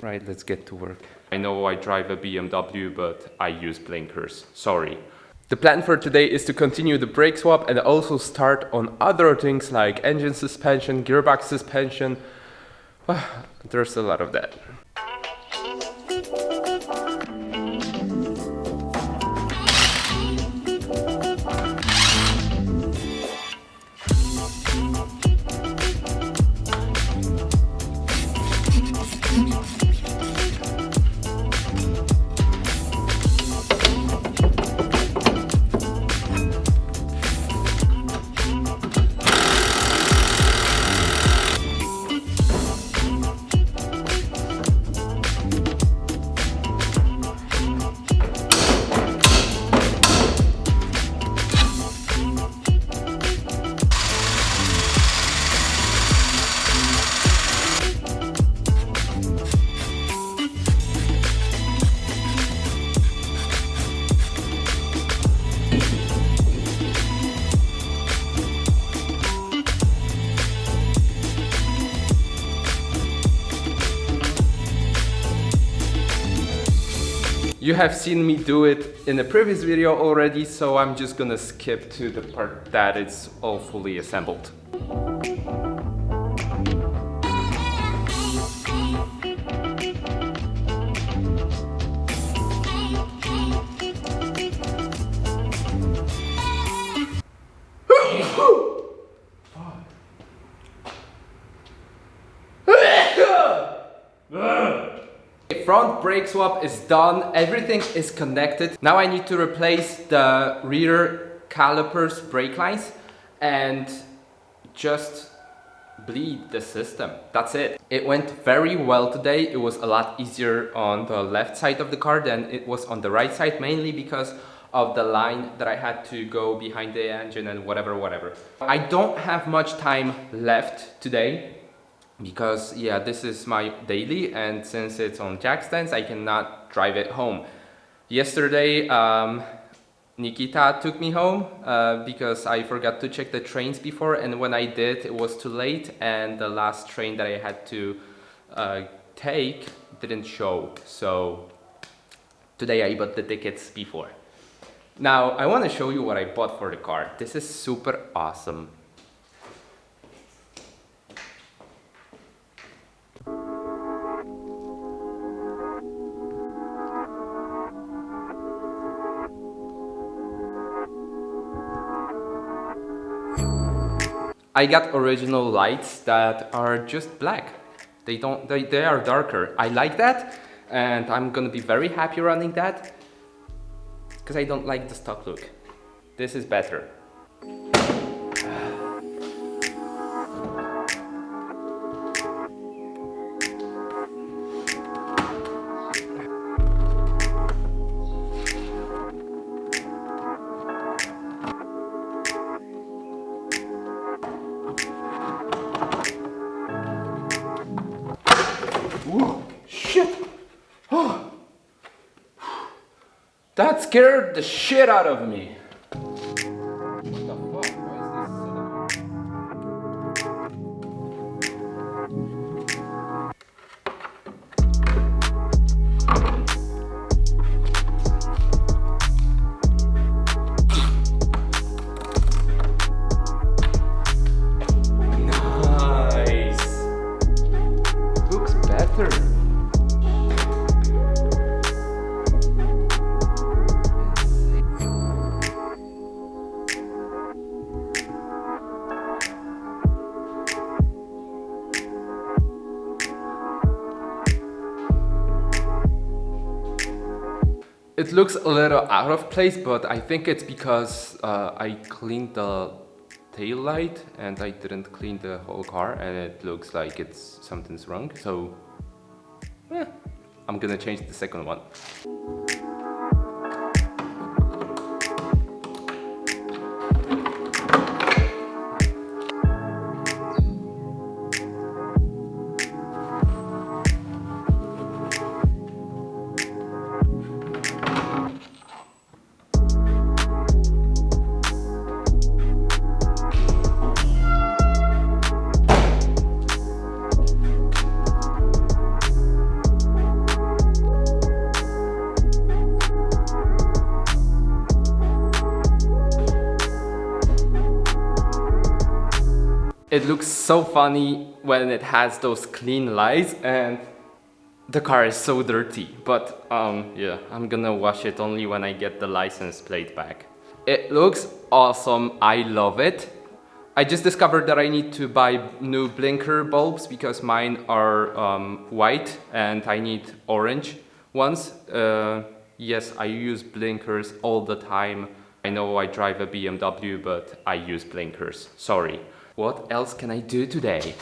Right, let's get to work. I know I drive a BMW, but I use blinkers. Sorry. The plan for today is to continue the brake swap and also start on other things like engine suspension, gearbox suspension. There's a lot of that. You have seen me do it in a previous video already, so I'm just gonna skip to the part that it's all fully assembled. Front brake swap is done, everything is connected. Now I need to replace the rear calipers brake lines and just bleed the system. That's it. It went very well today. It was a lot easier on the left side of the car than it was on the right side, mainly because of the line that I had to go behind the engine and whatever. I don't have much time left today, because yeah, this is my daily, and since it's on jack stands I cannot drive it home. Yesterday Nikita took me home because I forgot to check the trains before, and when I did it was too late and the last train that I had to take didn't show, so today I bought the tickets before. Now I want to show you what I bought for the car. This is super awesome. I got original lights that are just black. They are darker. I like that, and I'm gonna be very happy running that, because I don't like the stock look. This is better. Whoa, shit! Oh. That scared the shit out of me. What the fuck? Why is this nice. Looks better. It looks a little out of place, but I think it's because I cleaned the tail light and I didn't clean the whole car, and it looks like something's wrong. So I'm gonna change the second one. It looks so funny when it has those clean lights, and the car is so dirty. But yeah, I'm gonna wash it only when I get the license plate back. It looks awesome, I love it. I just discovered that I need to buy new blinker bulbs because mine are white and I need orange ones. Yes, I use blinkers all the time. I know I drive a BMW, but I use blinkers. Sorry. What else can I do today?